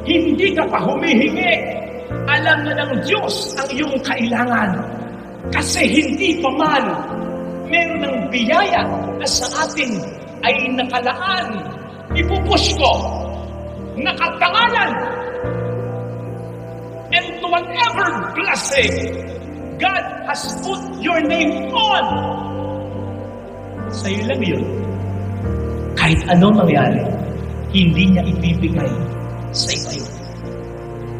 Hindi ka pa humihingi. Alam na ng Diyos ang iyong kailangan. Kasi hindi pa man meron ng biyaya na sa atin ay nakalaan. Ipupush ko. Nakapangalan. And to whatever blessing God has put your name on, sa'yo lang yun. Kahit ano mangyari, hindi niya ibibigay sa iba yun.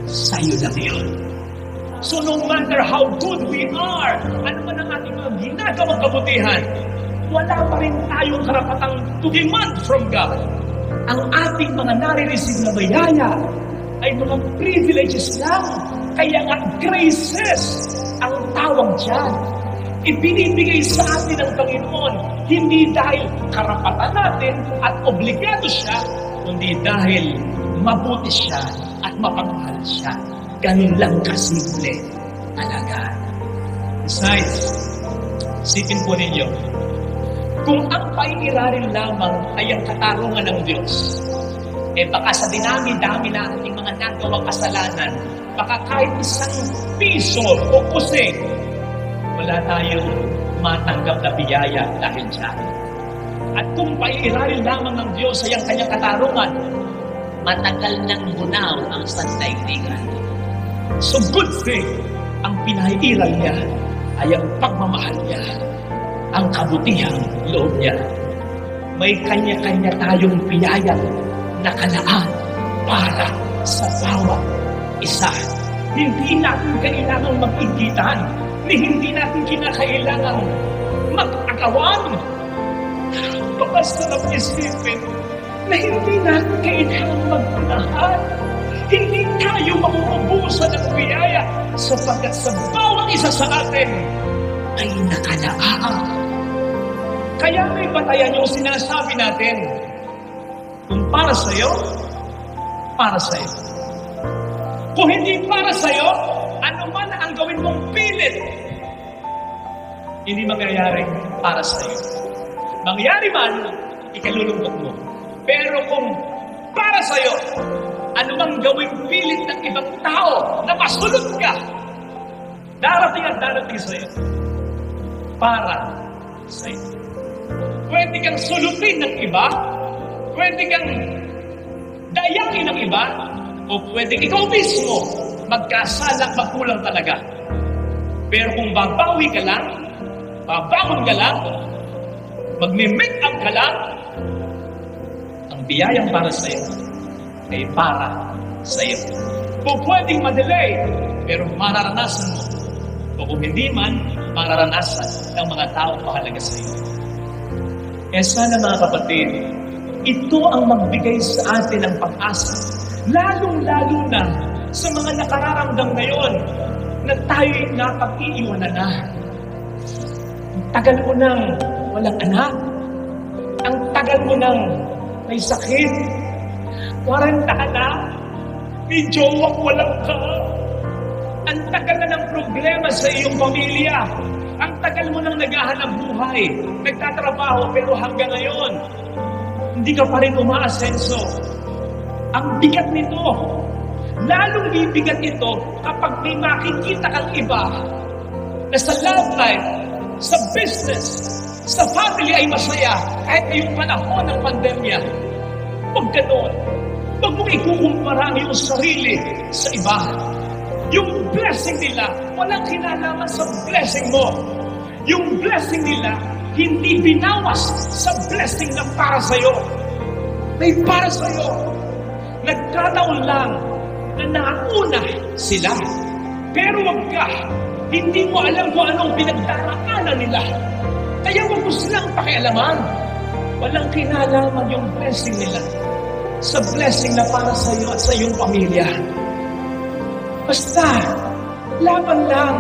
Sa'yo lang yun. So no matter how good we are, ano man ang ating mga ginagawang kabutihan, wala pa rin tayong karapatang to demand from God. Ang ating mga nare-receive na bayaya ay mga privileges lang. Kaya nga graces ang tawag dyan. Ibinibigay sa atin ng Panginoon, hindi dahil karapatan natin at obligado siya, kundi dahil mabuti siya at mapagmahal siya. Ganun lang kasimple talaga. Besides, isipin po ninyo, kung ang paiirarin lamang ay ang katarungan ng Diyos, baka sa dinami-dami na ating mga nagawang kasalanan, baka kahit isang piso o kusing, wala tayong matanggap na biyaya dahil dyan. At kung paiirarin lamang ng Diyos ay ang kanyang katarungan, matagal nang bunaw ang sandaigdigan. So good thing, ang pinaiiral niya ay ang pagmamahal niya, ang kabutihang loob niya. May kanya-kanya tayong biyaya na kalaan para sa bawat isa. Hindi natin kailangang mag-igitan, hindi natin kinakailangang mag-agawan. Papasarap isipin na hindi natin kailangang mag-unahan. Hindi tayo makukubusan ng biyaya sapagkat sa bawat isa sa atin ay nakalaan. Kaya may batayan yung sinasabi natin, kung para sa'yo, para sa'yo. Kung hindi para sa'yo, ano man ang gawin mong pilit, hindi mangyayari para sa'yo. Mangyari man, ikalulungkot mo. Pero kung para sa'yo, ano mang gawin pilit ng ibang tao na masulot ka, darating at darating sa'yo. Para sa'yo. Pwede kang sulutin ng iba, pwede kang dayakin ng iba, o pwede ikaw mismo magkasala, magkulang talaga. Pero kung babawi ka lang, babangon ka lang, magme-make up ka lang, ang biyayang para sa iyo ay para sa iyo. Kung pwedeng madelay, pero mararanasan mo. O kung hindi man, mararanasan ng mga tao mahalaga sa iyo. Sana mga kapatid, ito ang magbigay sa atin ng pag-asa. Lalong-lalo na sa mga nakararamdam ngayon na tayo'y napag-iiwanan na. Ang tagal mo nang walang anak. Ang tagal mo nang may sakit. 40 ka na, may jowang walang ka. Ang tagal na ng problema sa iyong pamilya. Ang tagal mo nang naghahanap buhay. Nagtatrabaho pero hanggang ngayon, hindi ka pa rin umaasenso. Ang bigat nito, lalong bibigat ito kapag may makikita kang iba na sa love life, sa business, sa family ay masaya kahit ngayong panahon ng pandemya. Huwag ganoon. Huwag mong ikukumpara ang iyong sarili sa iba. Yung blessing nila, walang kinalaman sa blessing mo. Yung blessing nila, hindi binawas sa blessing na para sa'yo. May para sa'yo. Nagkataon lang na nauna sila. Pero wag ka, hindi mo alam kung anong pinagdaraanan nila. Kaya wag mo silang pakialaman. Walang kinalaman yung blessing nila sa blessing na para sa iyo at sa iyong pamilya. Basta, laban lang.